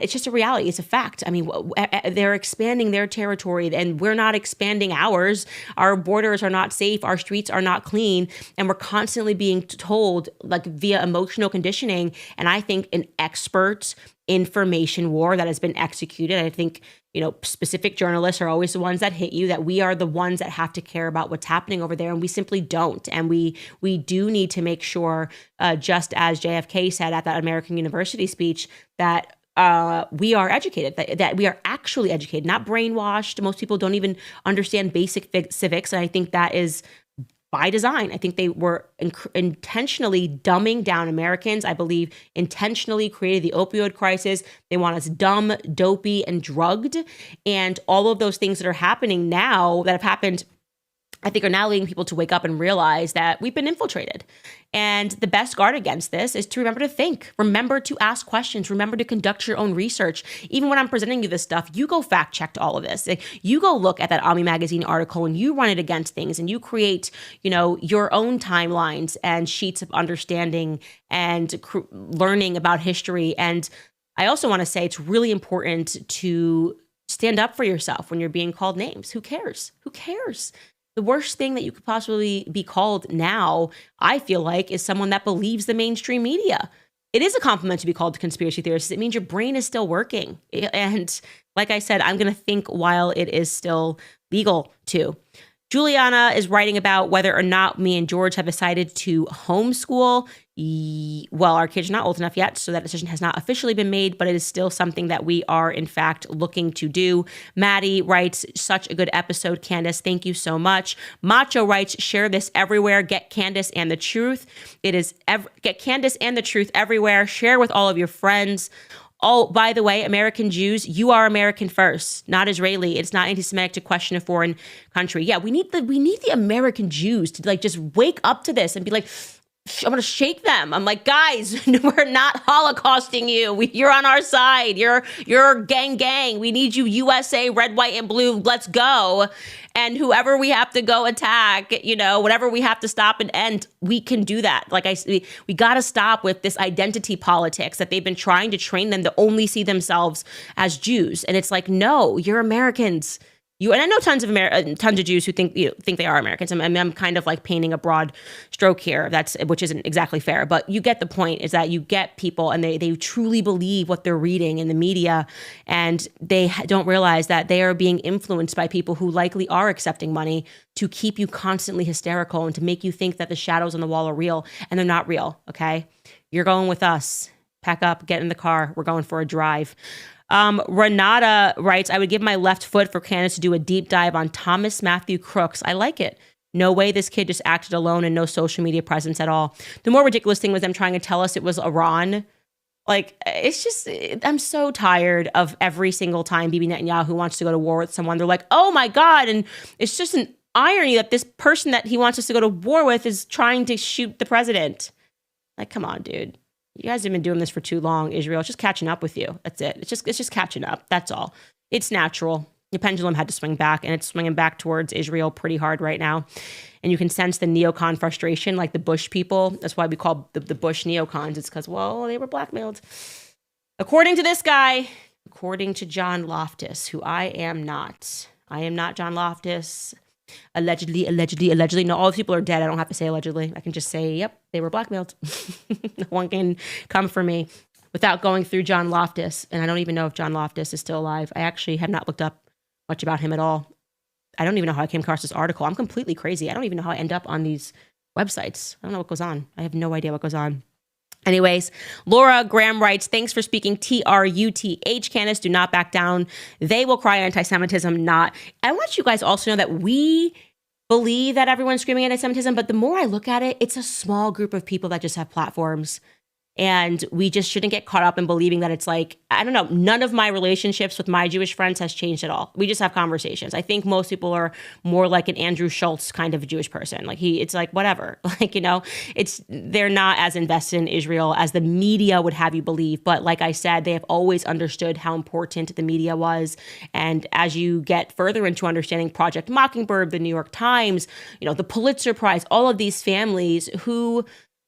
it's just a reality. It's a fact. I mean, they're expanding their territory and we're not expanding ours. Our borders are not safe. Our streets are not clean. And we're constantly being told, like via emotional conditioning. And I think an expert information war that has been executed. I think, specific journalists are always the ones that hit you, that we are the ones that have to care about what's happening over there. And we simply don't. And we do need to make sure, just as JFK said at that American University speech, that we are educated, that we are actually educated, not brainwashed. Most people don't even understand basic civics. And I think that is by design. I think they were intentionally dumbing down Americans. I believe intentionally created the opioid crisis. They want us dumb, dopey, and drugged. And all of those things that are happening now, that have happened, I think, are now leading people to wake up and realize that we've been infiltrated. And the best guard against this is to remember to think, remember to ask questions, remember to conduct your own research. Even when I'm presenting you this stuff, you go fact check all of this. You go look at that Ami Magazine article and you run it against things and you create, your own timelines and sheets of understanding and learning about history. And I also want to say it's really important to stand up for yourself when you're being called names. Who cares? Who cares? The worst thing that you could possibly be called now, I feel like, is someone that believes the mainstream media. It is a compliment to be called a conspiracy theorist. It means your brain is still working. And like I said, I'm going to think while it is still legal to. Juliana is writing about whether or not me and George have decided to homeschool. Well, our kids are not old enough yet, so that decision has not officially been made, but it is still something that we are, in fact, looking to do. Maddie writes, such a good episode, Candace. Thank you so much. Macho writes, share this everywhere. Get Candace and the truth. It is get Candace and the truth everywhere. Share with all of your friends. Oh, by the way, American Jews, you are American first, not Israeli. It's not anti-Semitic to question a foreign country. Yeah, we need the American Jews to just wake up to this and be like, I'm going to shake them. I'm like, guys, we're not Holocausting you. You're on our side. You're gang. We need you, USA, red, white, and blue. Let's go. And whoever we have to go attack, whatever we have to stop and end, we can do that. We got to stop with this identity politics that they've been trying to train them to only see themselves as Jews. And it's like, no, you're Americans. And I know tons of Jews who think they are Americans. I'm kind of like painting a broad stroke here, which isn't exactly fair, but you get the point. Is that you get people and they truly believe what they're reading in the media, and they don't realize that they are being influenced by people who likely are accepting money to keep you constantly hysterical and to make you think that the shadows on the wall are real, and they're not real. Okay, you're going with us. Pack up, get in the car. We're going for a drive. Renata writes, I would give my left foot for Candace to do a deep dive on Thomas Matthew Crooks. I like it. No way this kid just acted alone and no social media presence at all. The more ridiculous thing was them trying to tell us it was Iran. It's just, I'm so tired of every single time Bibi Netanyahu wants to go to war with someone. They're like, oh my God. And it's just an irony that this person that he wants us to go to war with is trying to shoot the president. Like, come on, dude. You guys have been doing this for too long, Israel. It's just catching up with you. That's it. It's just catching up. That's all. It's natural. The pendulum had to swing back, and it's swinging back towards Israel pretty hard right now. And you can sense the neocon frustration, like the Bush people. That's why we call the Bush neocons. It's because, well, they were blackmailed. According to this guy, according to John Loftus, who I am not. I am not John Loftus. Allegedly. No, all the people are dead. I don't have to say allegedly. I can just say, yep, they were blackmailed. No one can come for me without going through John Loftus. And I don't even know if John Loftus is still alive. I actually have not looked up much about him at all. I don't even know how I came across this article. I'm completely crazy. I don't even know how I end up on these websites. I don't know what goes on. I have no idea what goes on. Anyways, Laura Graham writes, thanks for speaking TRUTH. Candace, do not back down. They will cry anti-Semitism, not. I want you guys also to know that we believe that everyone's screaming anti-Semitism, but the more I look at it, it's a small group of people that just have platforms. And we just shouldn't get caught up in believing that it's like, I don't know, none of my relationships with my Jewish friends has changed at all. We just have conversations. I think most people are more like an Andrew Schultz kind of Jewish person. It's like, whatever, they're not as invested in Israel as the media would have you believe. But like I said, they have always understood how important the media was. And as you get further into understanding Project Mockingbird, the New York Times, the Pulitzer Prize, all of these families who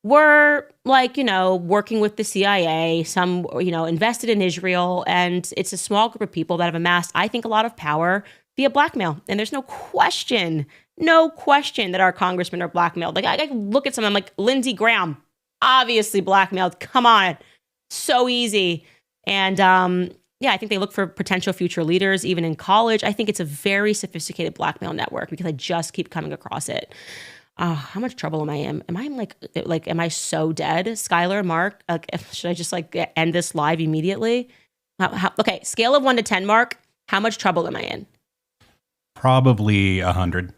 were like, working with the CIA, some, invested in Israel. And it's a small group of people that have amassed, I think, a lot of power via blackmail. And there's no question that our congressmen are blackmailed. Like I look at someone, I'm like, Lindsey Graham, obviously blackmailed. Come on. So easy. And yeah, I think they look for potential future leaders, even in college. I think it's a very sophisticated blackmail network because I just keep coming across it. How much trouble am I in? Am I am I so dead? Skylar, Mark, should I just end this live immediately? Okay, scale of 1 to 10, Mark. How much trouble am I in? Probably 100.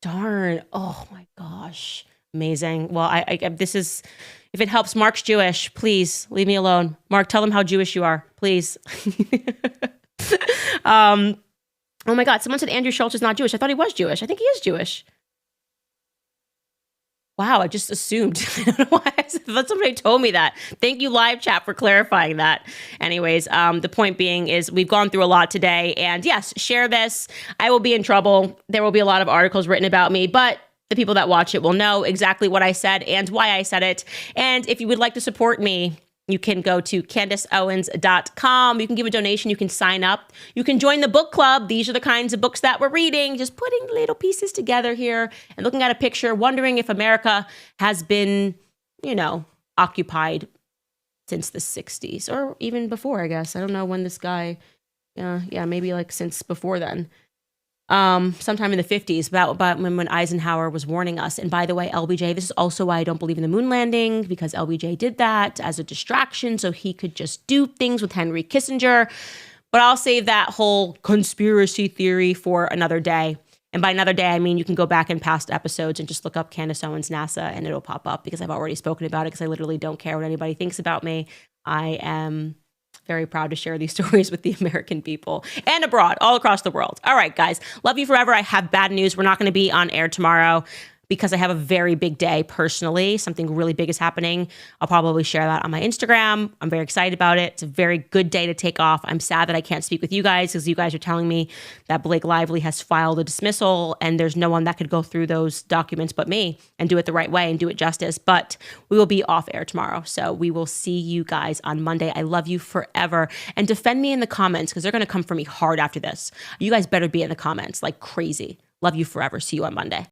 Darn. Oh my gosh. Amazing. Well, this is, if it helps, Mark's Jewish. Please leave me alone. Mark, tell them how Jewish you are, please. Oh my God. Someone said Andrew Schultz is not Jewish. I thought he was Jewish. I think he is Jewish. Wow, I just assumed. I don't know why. I thought somebody told me that. Thank you, live chat, for clarifying that. Anyways, the point being is we've gone through a lot today. And yes, share this. I will be in trouble. There will be a lot of articles written about me, but the people that watch it will know exactly what I said and why I said it. And if you would like to support me, you can go to CandiceOwens.com. You can give a donation. You can sign up. You can join the book club. These are the kinds of books that we're reading, just putting little pieces together here and looking at a picture, wondering if America has been, occupied since the 60s or even before, I guess. I don't know when this guy, maybe since before then. Sometime in the 50s, about when Eisenhower was warning us. And by the way, LBJ, this is also why I don't believe in the moon landing, because LBJ did that as a distraction so he could just do things with Henry Kissinger. But I'll save that whole conspiracy theory for another day. And by another day, I mean you can go back in past episodes and just look up Candace Owens NASA and it'll pop up, because I've already spoken about it, because I literally don't care what anybody thinks about me. I am very proud to share these stories with the American people and abroad, all across the world. All right, guys, love you forever. I have bad news. We're not going to be on air tomorrow because I have a very big day personally. Something really big is happening. I'll probably share that on my Instagram. I'm very excited about it. It's a very good day to take off. I'm sad that I can't speak with you guys because you guys are telling me that Blake Lively has filed a dismissal and there's no one that could go through those documents but me and do it the right way and do it justice. But we will be off air tomorrow. So we will see you guys on Monday. I love you forever. And defend me in the comments because they're going to come for me hard after this. You guys better be in the comments like crazy. Love you forever. See you on Monday.